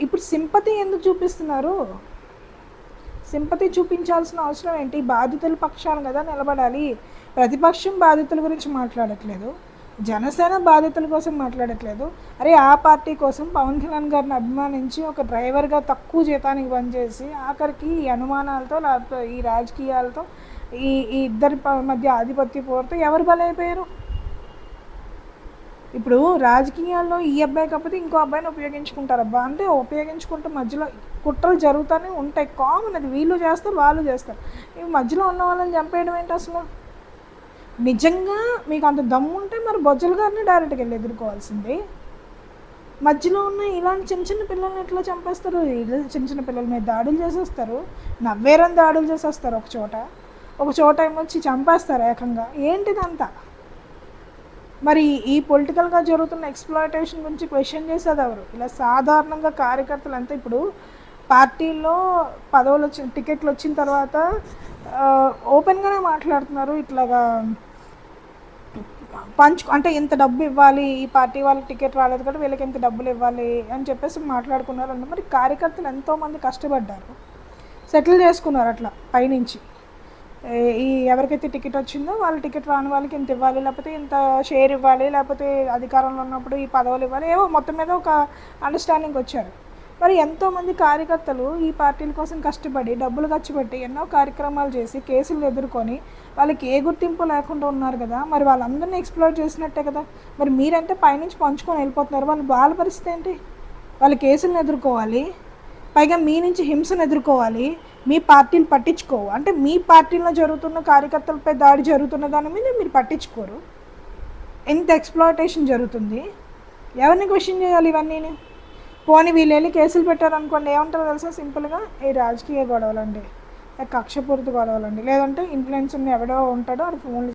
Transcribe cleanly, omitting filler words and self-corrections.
ఇప్పుడు సింపతి ఎందుకు చూపిస్తున్నారు? సింపతి చూపించాల్సిన అవసరం ఏంటి? బాధితుల పక్షాన కదా నిలబడాలి. ప్రతిపక్షం బాధితుల గురించి మాట్లాడట్లేదు, జనసేన బాధితుల కోసం మాట్లాడట్లేదు. అరే ఆ పార్టీ కోసం పవన్ కళ్యాణ్ గారిని అభిమానించి ఒక డ్రైవర్గా తక్కువ జీతానికి పనిచేసి ఆఖరికి ఈ అనుమానాలతో లేకపోతే ఈ రాజకీయాలతో ఈ ఈ ఇద్దరి మధ్య ఆధిపత్య పోరుతో ఎవరు బలైపోయారు? ఇప్పుడు రాజకీయాల్లో ఈ అబ్బాయి కాకపోతే ఇంకో అబ్బాయిని ఉపయోగించుకుంటారబ్బా, అంటే ఉపయోగించుకుంటే మధ్యలో కుట్రలు జరుగుతూనే ఉంటాయి. కామన్, అది వీళ్ళు చేస్తారు వాళ్ళు చేస్తారు. ఇవి మధ్యలో ఉన్న వాళ్ళని చంపేయడం ఏంటి అసలు? నిజంగా మీకు అంత దమ్ము ఉంటే మరి బొజ్జల గారిని డైరెక్ట్గా వెళ్ళి ఎదుర్కోవాల్సింది. మధ్యలో ఉన్న ఇలాంటి చిన్న చిన్న పిల్లల్ని ఎట్లా చంపేస్తారు? చిన్న చిన్న పిల్లల మీద దాడులు చేసేస్తారు, నవ్వేరని దాడులు చేసేస్తారు, ఒక చోట ఏమొచ్చి చంపేస్తారు ఏకంగా. ఏంటిదంతా? మరి ఈ పొలిటికల్గా జరుగుతున్న ఎక్స్‌ప్లాయిటేషన్ గురించి క్వశ్చన్ చేసేది ఎవరు? ఇలా సాధారణంగా కార్యకర్తలు అంతా ఇప్పుడు పార్టీల్లో పదవులు టికెట్లు వచ్చిన తర్వాత ఓపెన్గానే మాట్లాడుతున్నారు. ఇట్లాగా అంటే ఇంత డబ్బు ఇవ్వాలి, ఈ పార్టీ వాళ్ళకి టికెట్ రాలేదు కాబట్టి వీళ్ళకి ఇంత డబ్బులు ఇవ్వాలి అని చెప్పేసి మాట్లాడుకున్నారు. అంటే మరి కార్యకర్తలు ఎంతోమంది కష్టపడ్డారు, సెటిల్ చేసుకున్నారు అట్లా పైనుంచి. ఈ ఎవరికైతే టికెట్ వచ్చిందో వాళ్ళ టికెట్ రాని వాళ్ళకి ఇంత ఇవ్వాలి, లేకపోతే ఇంత షేర్ ఇవ్వాలి, లేకపోతే అధికారంలో ఉన్నప్పుడు ఈ పదవులు ఇవ్వాలి, ఏవో మొత్తం మీద ఒక అండర్స్టాండింగ్ వచ్చారు. మరి ఎంతోమంది కార్యకర్తలు ఈ పార్టీల కోసం కష్టపడి డబ్బులు ఖర్చు పెట్టి ఎన్నో కార్యక్రమాలు చేసి కేసులు ఎదుర్కొని వాళ్ళకి ఏ గుర్తింపు లేకుండా ఉన్నారు కదా. మరి వాళ్ళందరినీ ఎక్స్‌ప్లోర్ చేసినట్టే కదా. మరి మీరంటే పైనుంచి పంచుకొని వెళ్ళిపోతున్నారు, వాళ్ళ పరిస్థితి ఏంటి? వాళ్ళు కేసులను ఎదుర్కోవాలి, పైగా మీ నుంచి హింసను ఎదుర్కోవాలి, మీ పార్టీలు పట్టించుకోవు. అంటే మీ పార్టీలో జరుగుతున్న కార్యకర్తలపై దాడి జరుగుతున్న దాని మీద మీరు పట్టించుకోరు. ఎంత ఎక్స్‌ప్లాయిటేషన్ జరుగుతుంది, ఎవరిని క్వశ్చన్ చేయాలి ఇవన్నీ? పోనీ వీళ్ళు వెళ్ళి కేసులు పెట్టారనుకోండి, ఏమంటారో తెలుసా? సింపుల్గా ఈ రాజకీయ గొడవలండి, కక్షపూరిత గొడవలండి, లేదంటే ఇన్ఫ్లుయెన్స్ ఉన్న ఎవడో ఉంటాడో అది ఫోన్లు